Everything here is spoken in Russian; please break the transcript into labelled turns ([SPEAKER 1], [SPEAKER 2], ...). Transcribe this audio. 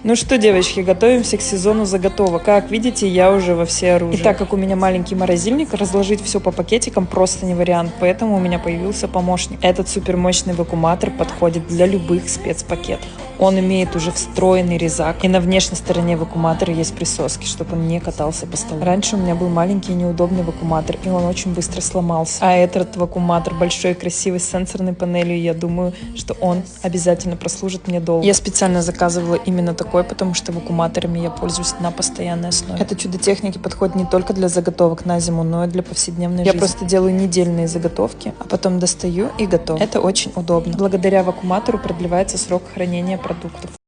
[SPEAKER 1] Ну что, девочки, готовимся к сезону заготовок. Как видите, я уже во всеоружии. И так как у меня маленький морозильник, разложить все по пакетикам просто не вариант, поэтому у меня появился помощник. Этот супермощный вакууматор подходит для любых спецпакетов. Он имеет уже встроенный резак, и на внешней стороне вакууматора есть присоски, чтобы он не катался по столу. Раньше у меня был маленький и неудобный вакууматор, и он очень быстро сломался. А этот вакууматор большой, красивый, с сенсорной панелью, я думаю, что он обязательно прослужит мне долго. Я специально заказывала именно такой, потому что вакууматорами я пользуюсь на постоянной основе. Это чудо техники подходит не только для заготовок на зиму, но и для повседневной жизни. Я просто делаю недельные заготовки, а потом достаю и готово. Это очень удобно. Благодаря вакууматору продлевается срок хранения продуктов.